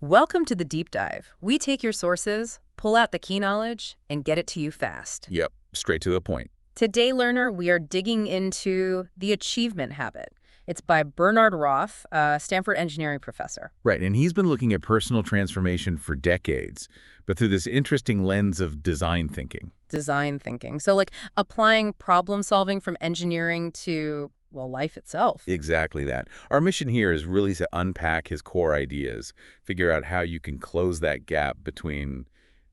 Welcome to the deep dive. We take your sources, pull out the key knowledge, and get it to you fast. Yep, straight to the point. Today, learner, we are digging into The Achievement Habit. It's by Bernard Roth, a Stanford engineering professor. Right, and he's been looking at personal transformation for decades, but through this interesting lens of design thinking. Design thinking. So like applying problem solving from engineering to, well, life itself. Exactly that. Our mission here is really to unpack his core ideas, figure out how you can close that gap between,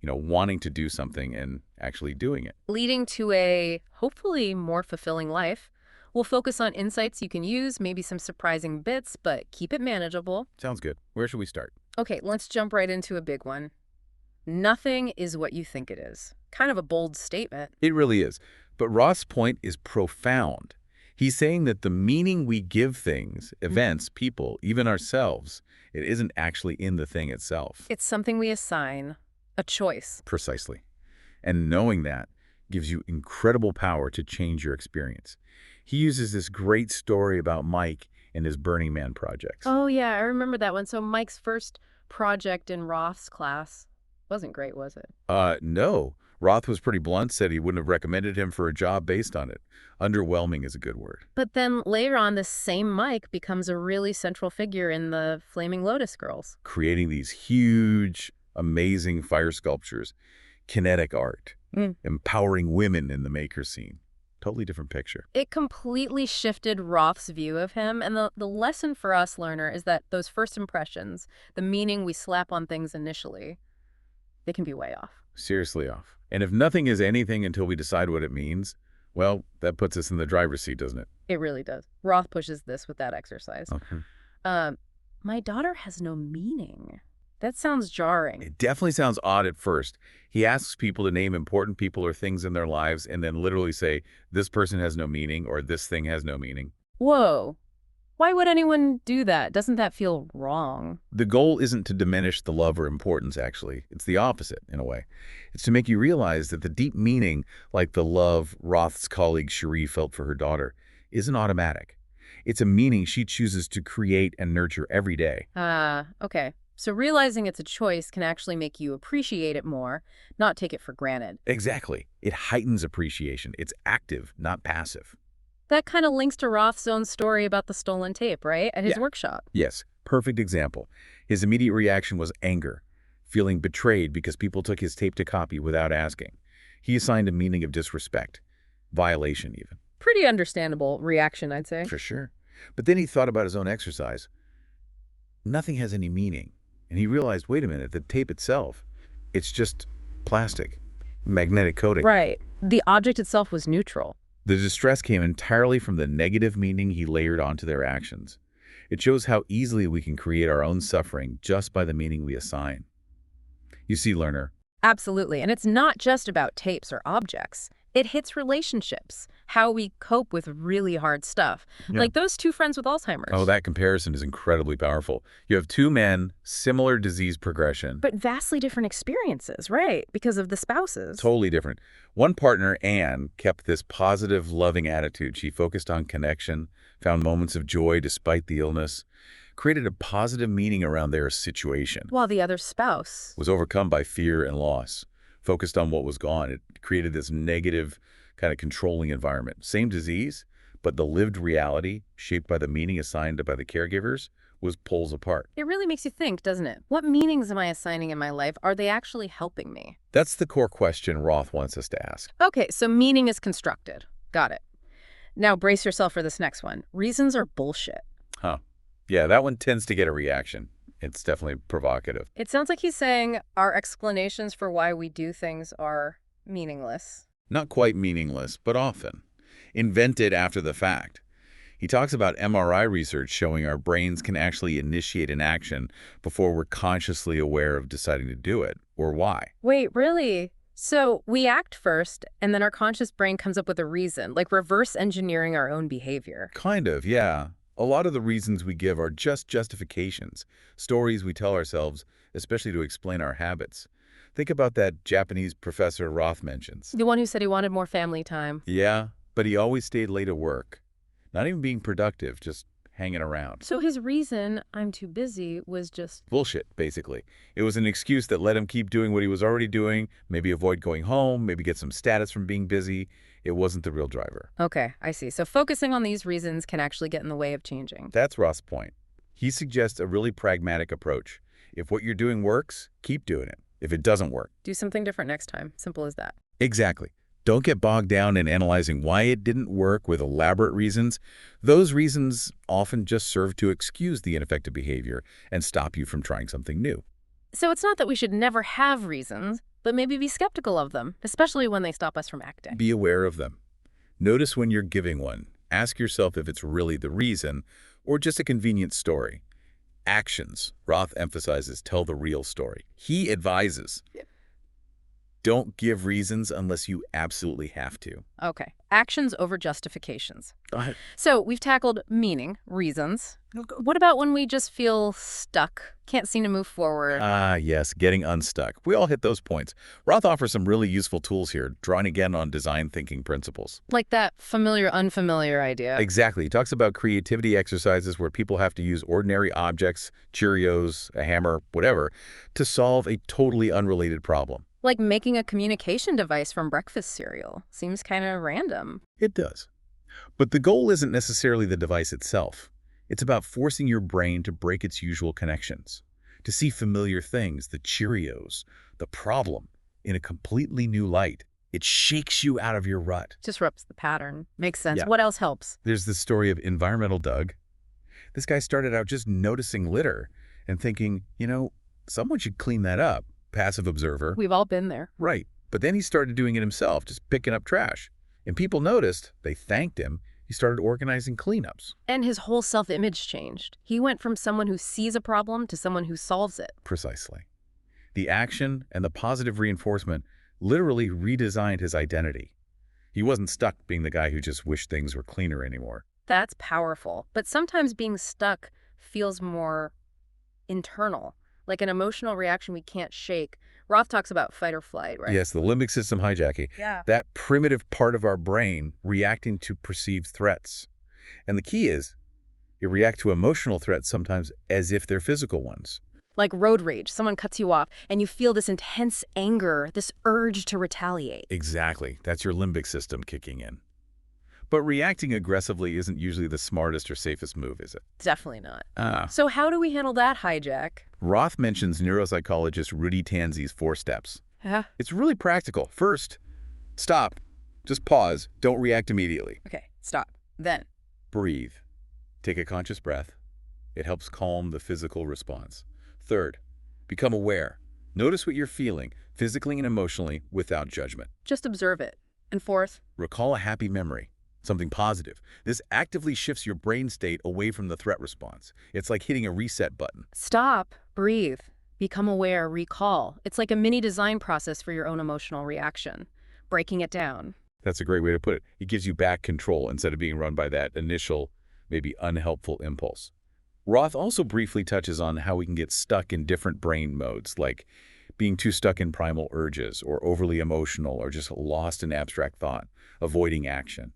wanting to do something and actually doing it. Leading to a hopefully more fulfilling life. We'll focus on insights you can use, maybe some surprising bits, but keep it manageable. Sounds good. Where should we start? Okay, let's jump right into a big one. Nothing is what you think it is. Kind of a bold statement. It really is. But Roth's point is profound. He's saying that the meaning we give things, events, people, even ourselves, it isn't actually in the thing itself. It's something we assign, a choice. Precisely. And knowing that gives you incredible power to change your experience. He uses this great story about Mike and his Burning Man projects. Oh, yeah, I remember that one. So Mike's first project in Roth's class wasn't great, was it? No. Roth was pretty blunt, said he wouldn't have recommended him for a job based on it. Underwhelming is a good word. But then later on, this same Mike becomes a really central figure in the Flaming Lotus Girls. Creating these huge, amazing fire sculptures, kinetic art, empowering women in the maker scene. Totally different picture. It completely shifted Roth's view of him, and the lesson for us, learner, is that those first impressions, the meaning we slap on things initially, they can be way off. Seriously off. And if nothing is anything until we decide what it means, well, that puts us in the driver's seat, doesn't it? It really does. Roth pushes this with that exercise. Okay. My daughter has no meaning. That sounds jarring. It definitely sounds odd at first. He asks people to name important people or things in their lives and then literally say, this person has no meaning or this thing has no meaning. Whoa. Why would anyone do that? Doesn't that feel wrong? The goal isn't to diminish the love or importance, actually. It's the opposite, in a way. It's to make you realize that the deep meaning, like the love Roth's colleague Cherie felt for her daughter, isn't automatic. It's a meaning she chooses to create and nurture every day. Okay. So realizing it's a choice can actually make you appreciate it more, not take it for granted. Exactly. It heightens appreciation. It's active, not passive. That kind of links to Roth's own story about the stolen tape, right? At his workshop. Yes, perfect example. His immediate reaction was anger, feeling betrayed because people took his tape to copy without asking. He assigned a meaning of disrespect, violation even. Pretty understandable reaction, I'd say. For sure. But then he thought about his own exercise. Nothing has any meaning. And he realized, wait a minute, the tape itself, it's just plastic, magnetic coating. Right. The object itself was neutral. The distress came entirely from the negative meaning he layered onto their actions. It shows how easily we can create our own suffering just by the meaning we assign. You see, learner. Absolutely. And it's not just about tapes or objects. It hits relationships, how we cope with really hard stuff. Yeah. Like those two friends with Alzheimer's. Oh, that comparison is incredibly powerful. You have two men, similar disease progression. But vastly different experiences, right? Because of the spouses. Totally different. One partner, Anne, kept this positive, loving attitude. She focused on connection, found moments of joy despite the illness, created a positive meaning around their situation. While the other spouse Was overcome by fear and loss, focused on what was gone. It created this negative, kind of controlling environment. Same disease, but the lived reality, shaped by the meaning assigned by the caregivers, was poles apart. It really makes you think, doesn't it? What meanings am I assigning in my life? Are they actually helping me? That's the core question Roth wants us to ask. Okay, so meaning is constructed. Got it. Now brace yourself for this next one. Reasons are bullshit. Huh. Yeah, that one tends to get a reaction. It's definitely provocative. It sounds like he's saying our explanations for why we do things are meaningless. Not quite meaningless, but often. Invented after the fact. He talks about MRI research showing our brains can actually initiate an action before we're consciously aware of deciding to do it, or why. Wait, really? So we act first, and then our conscious brain comes up with a reason, like reverse engineering our own behavior. Kind of, yeah. A lot of the reasons we give are just justifications, stories we tell ourselves, especially to explain our habits. Think about that Japanese professor Roth mentions. The one who said he wanted more family time. Yeah, but he always stayed late at work. Not even being productive, just hanging around. So his reason, I'm too busy, was just... Bullshit, basically. It was an excuse that let him keep doing what he was already doing, maybe avoid going home, maybe get some status from being busy. It wasn't the real driver. Okay, I see. So focusing on these reasons can actually get in the way of changing. That's Roth's point. He suggests a really pragmatic approach. If what you're doing works, keep doing it. If it doesn't work, Do something different next time. Simple as that. exactly. Don't get bogged down in analyzing why it didn't work with elaborate reasons. Those reasons often just serve to excuse the ineffective behavior and stop you from trying something new. So it's not that we should never have reasons, but maybe be skeptical of them, especially when they stop us from acting. Be aware of them. Notice when you're giving one. Ask yourself if it's really the reason or just a convenient story. Actions, Roth emphasizes, tell the real story. He advises, don't give reasons unless you absolutely have to. Okay. Actions over justifications. Go ahead. So we've tackled meaning, reasons. What about when we just feel stuck, can't seem to move forward? Ah, yes, getting unstuck. We all hit those points. Roth offers some really useful tools here, drawing again on design thinking principles. Like that familiar, unfamiliar idea. Exactly. He talks about creativity exercises where people have to use ordinary objects, Cheerios, a hammer, whatever, to solve a totally unrelated problem. Like making a communication device from breakfast cereal. Seems kind of random. It does. But the goal isn't necessarily the device itself. It's about forcing your brain to break its usual connections, to see familiar things, the Cheerios, the problem, in a completely new light. It shakes you out of your rut. Disrupts the pattern. Makes sense. Yeah. What else helps? There's the story of Environmental Doug. This guy started out just noticing litter and thinking, someone should clean that up. Passive observer. We've all been there. Right. But then he started doing it himself, just picking up trash. And people noticed, they thanked him. He started organizing cleanups. And his whole self-image changed. He went from someone who sees a problem to someone who solves it. Precisely. The action and the positive reinforcement literally redesigned his identity. He wasn't stuck being the guy who just wished things were cleaner anymore. That's powerful. But sometimes being stuck feels more internal, like an emotional reaction we can't shake. Roth talks about fight or flight, right? Yes, the limbic system hijacking. Yeah. That primitive part of our brain reacting to perceived threats. And the key is, you react to emotional threats sometimes as if they're physical ones. Like road rage. Someone cuts you off, and you feel this intense anger, this urge to retaliate. Exactly. That's your limbic system kicking in. But reacting aggressively isn't usually the smartest or safest move, is it? Definitely not. Ah. So how do we handle that hijack? Roth mentions neuropsychologist Rudy Tanzi's 4 steps. Yeah. It's really practical. First, stop. Just pause. Don't react immediately. Okay, stop. Then. Breathe. Take a conscious breath. It helps calm the physical response. Third, become aware. Notice what you're feeling, physically and emotionally, without judgment. Just observe it. And fourth. Recall a happy memory, something positive. This actively shifts your brain state away from the threat response. It's like hitting a reset button. Stop. Breathe. Become aware. Recall. It's like a mini design process for your own emotional reaction. Breaking it down. That's a great way to put it. It gives you back control instead of being run by that initial, maybe unhelpful impulse. Roth also briefly touches on how we can get stuck in different brain modes, like being too stuck in primal urges or overly emotional or just lost in abstract thought, avoiding action.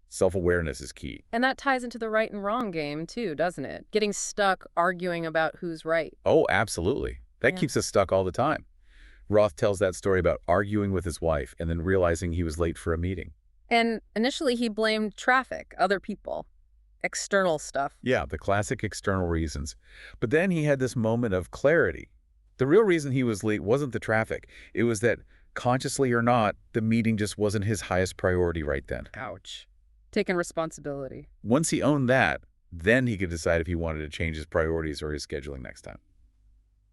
Self-awareness is key. And that ties into the right and wrong game, too, doesn't it? Getting stuck arguing about who's right. Oh, absolutely. That keeps us stuck all the time. Roth tells that story about arguing with his wife and then realizing he was late for a meeting. And initially he blamed traffic, other people, external stuff. Yeah, the classic external reasons. But then he had this moment of clarity. The real reason he was late wasn't the traffic. It was that, consciously or not, the meeting just wasn't his highest priority right then. Ouch. Taking responsibility. Once he owned that, then he could decide if he wanted to change his priorities or his scheduling next time.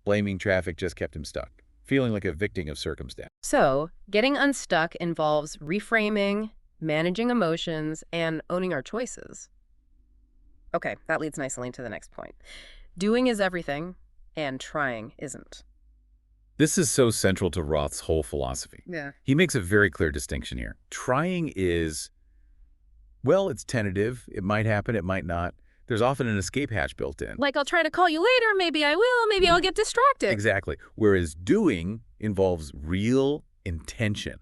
Blaming traffic just kept him stuck, feeling like a victim of circumstance. So, getting unstuck involves reframing, managing emotions, and owning our choices. Okay, that leads nicely into the next point. Doing is everything, and trying isn't. This is so central to Roth's whole philosophy. Yeah. He makes a very clear distinction here. Trying is, well, it's tentative. It might happen, it might not. There's often an escape hatch built in. Like, I'll try to call you later, maybe I will, maybe I'll get distracted. Exactly. Whereas doing involves real intention.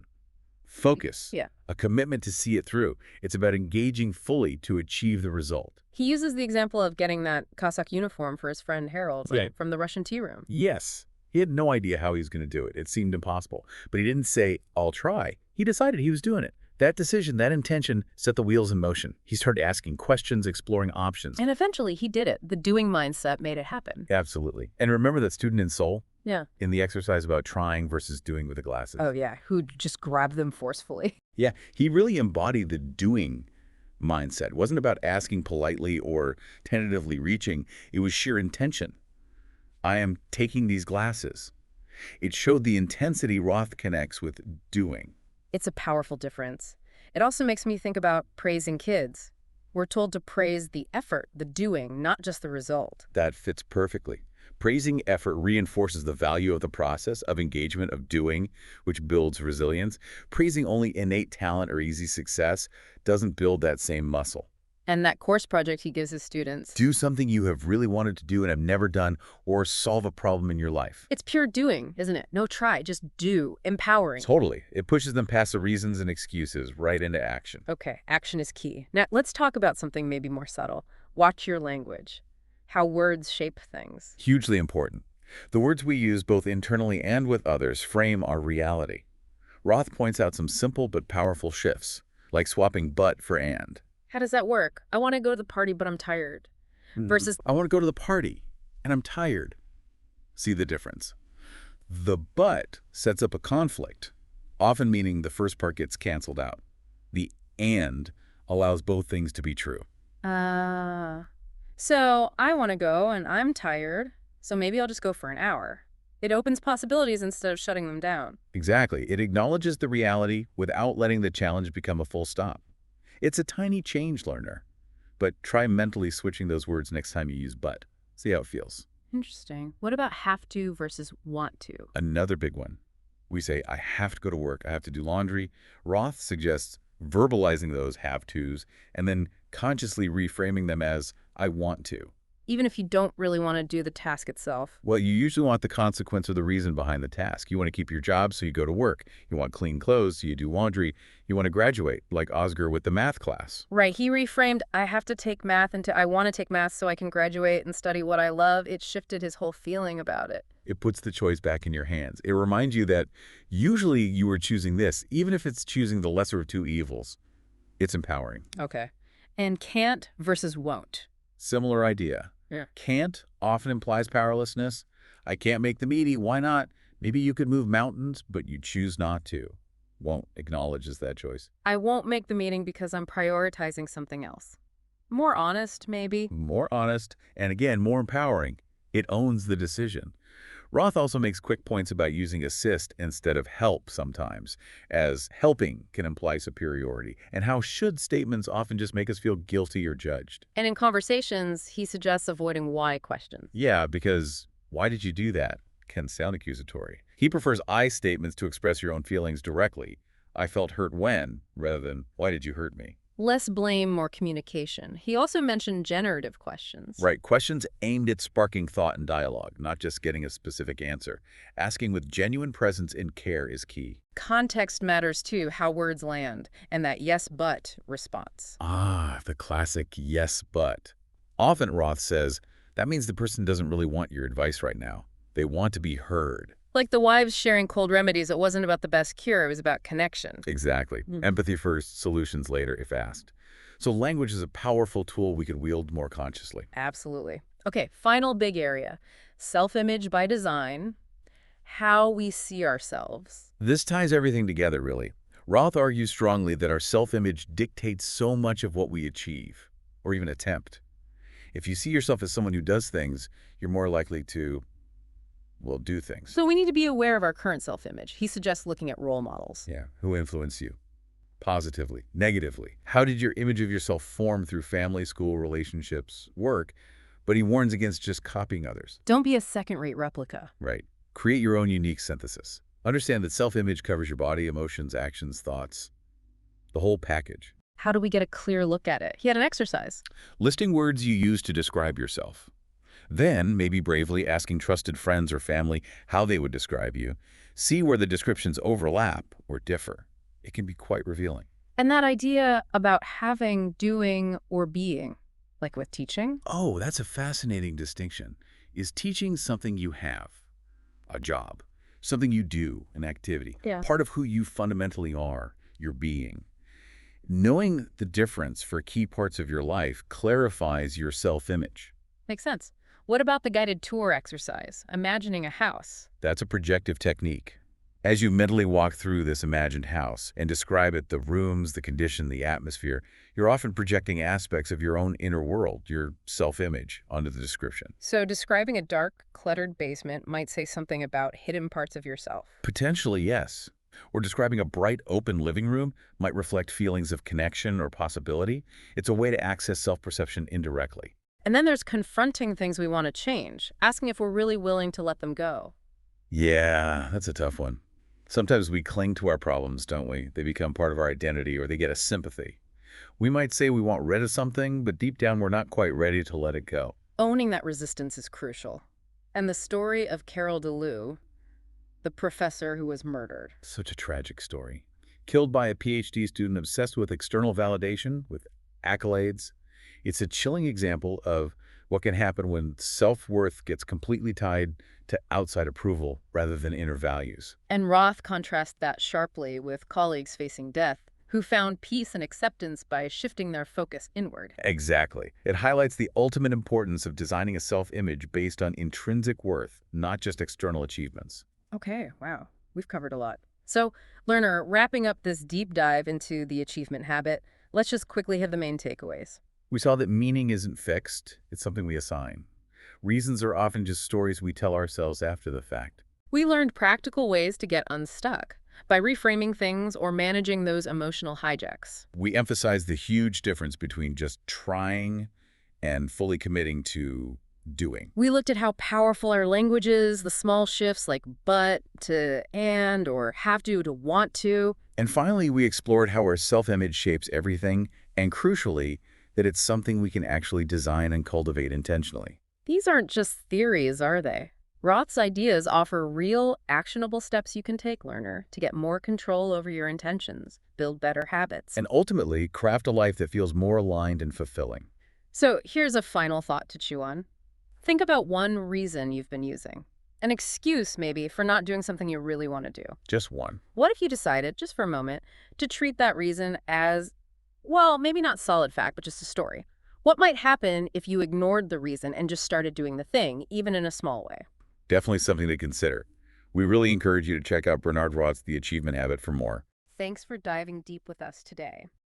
Focus. Yeah. A commitment to see it through. It's about engaging fully to achieve the result. He uses the example of getting that Cossack uniform for his friend Harold, like Right. from the Russian tea room. Yes. He had no idea how he was going to do it. It seemed impossible. But he didn't say, I'll try. He decided he was doing it. That decision, that intention, set the wheels in motion. He started asking questions, exploring options. And eventually he did it. The doing mindset made it happen. Absolutely. And remember that student in Seoul? Yeah. In the exercise about trying versus doing with the glasses? Oh, yeah. Who just grabbed them forcefully. Yeah, he really embodied the doing mindset. It wasn't about asking politely or tentatively reaching. It was sheer intention. I am taking these glasses. It showed the intensity Roth connects with doing. It's a powerful difference. It also makes me think about praising kids. We're told to praise the effort, the doing, not just the result. That fits perfectly. Praising effort reinforces the value of the process of engagement, of doing, which builds resilience. Praising only innate talent or easy success doesn't build that same muscle. And that course project he gives his students. Do something you have really wanted to do and have never done, or solve a problem in your life. It's pure doing, isn't it? No try, just do. Empowering. Totally. It pushes them past the reasons and excuses right into action. Okay, action is key. Now, let's talk about something maybe more subtle. Watch your language. How words shape things. Hugely important. The words we use both internally and with others frame our reality. Roth points out some simple but powerful shifts, like swapping but for and. How does that work? I want to go to the party, but I'm tired. Versus, I want to go to the party, and I'm tired. See the difference? The but sets up a conflict, often meaning the first part gets canceled out. The and allows both things to be true. So I want to go and I'm tired, so maybe I'll just go for an hour. It opens possibilities instead of shutting them down. Exactly. It acknowledges the reality without letting the challenge become a full stop. It's a tiny change, learner. But try mentally switching those words next time you use but. See how it feels. Interesting. What about have to versus want to? Another big one. We say, I have to go to work. I have to do laundry. Roth suggests verbalizing those have-tos and then consciously reframing them as, I want to. Even if you don't really want to do the task itself. Well, you usually want the consequence or the reason behind the task. You want to keep your job, so you go to work. You want clean clothes, so you do laundry. You want to graduate, like Oscar with the math class. Right. He reframed, I have to take math into I want to take math so I can graduate and study what I love. It shifted his whole feeling about it. It puts the choice back in your hands. It reminds you that usually you are choosing this, even if it's choosing the lesser of two evils. It's empowering. Okay. And can't versus won't. Similar idea. Yeah. Can't often implies powerlessness. I can't make the meeting. Why not? Maybe you could move mountains, but you choose not to. Won't acknowledges that choice. I won't make the meeting because I'm prioritizing something else. More honest, maybe. More honest, and again, more empowering. It owns the decision. Roth also makes quick points about using assist instead of help sometimes, as helping can imply superiority, and how should statements often just make us feel guilty or judged. And in conversations, he suggests avoiding why questions. Yeah, because why did you do that can sound accusatory. He prefers I statements to express your own feelings directly. I felt hurt when, rather than why did you hurt me? Less blame, more communication. He also mentioned generative questions. Right, questions aimed at sparking thought and dialogue, not just getting a specific answer. Asking with genuine presence and care is key. Context matters too, how words land, and that yes but response. Ah, the classic yes but. Often Roth says, that means the person doesn't really want your advice right now. They want to be heard. Like the wives sharing cold remedies, it wasn't about the best cure, it was about connection. Exactly. Empathy first, solutions later if asked. So language is a powerful tool we could wield more consciously. Absolutely. Okay, final big area. Self-image by design, how we see ourselves. This ties everything together, really. Roth argues strongly that our self-image dictates so much of what we achieve, or even attempt. If you see yourself as someone who does things, you're more likely to, well, do things. So we need to be aware of our current self-image. He suggests looking at role models. Yeah, who influence you? Positively, negatively. How did your image of yourself form through family, school, relationships, work? But he warns against just copying others. Don't be a second-rate replica. Right. Create your own unique synthesis. Understand that self-image covers your body, emotions, actions, thoughts, the whole package. How do we get a clear look at it? He had an exercise. Listing words you use to describe yourself. Then, maybe bravely asking trusted friends or family how they would describe you. See where the descriptions overlap or differ. It can be quite revealing. And that idea about having, doing, or being, like with teaching? Oh, that's a fascinating distinction. Is teaching something you have, a job, something you do, an activity, Yeah. part of who you fundamentally are, your being? Knowing the difference for key parts of your life clarifies your self-image. Makes sense. What about the guided tour exercise? Imagining a house. That's a projective technique. As you mentally walk through this imagined house and describe it, the rooms, the condition, the atmosphere, you're often projecting aspects of your own inner world, your self-image, onto the description. So describing a dark, cluttered basement might say something about hidden parts of yourself. Potentially, yes. Or describing a bright, open living room might reflect feelings of connection or possibility. It's a way to access self-perception indirectly. And then there's confronting things we want to change, asking if we're really willing to let them go. Yeah, that's a tough one. Sometimes we cling to our problems, don't we? They become part of our identity or they get us sympathy. We might say we want rid of something, but deep down we're not quite ready to let it go. Owning that resistance is crucial. And the story of Carol DeLue, the professor who was murdered. Such a tragic story. Killed by a PhD student obsessed with external validation, with accolades. It's a chilling example of what can happen when self-worth gets completely tied to outside approval rather than inner values. And Roth contrasts that sharply with colleagues facing death, who found peace and acceptance by shifting their focus inward. Exactly. It highlights the ultimate importance of designing a self-image based on intrinsic worth, not just external achievements. Okay, wow. We've covered a lot. So, learner, wrapping up this deep dive into the achievement habit, let's just quickly hit the main takeaways. We saw that meaning isn't fixed, it's something we assign. Reasons are often just stories we tell ourselves after the fact. We learned practical ways to get unstuck by reframing things or managing those emotional hijacks. We emphasize the huge difference between just trying and fully committing to doing. We looked at how powerful our language is, the small shifts like but to and or have to want to. And finally, we explored how our self-image shapes everything, and crucially, that it's something we can actually design and cultivate intentionally. These aren't just theories, are they? Roth's ideas offer real, actionable steps you can take, learner, to get more control over your intentions, build better habits. And ultimately, craft a life that feels more aligned and fulfilling. So here's a final thought to chew on. Think about one reason you've been using. An excuse, maybe, for not doing something you really want to do. Just one. What if you decided, just for a moment, to treat that reason as, well, maybe not solid fact, but just a story? What might happen if you ignored the reason and just started doing the thing, even in a small way? Definitely something to consider. We really encourage you to check out Bernard Roth's The Achievement Habit for more. Thanks for diving deep with us today.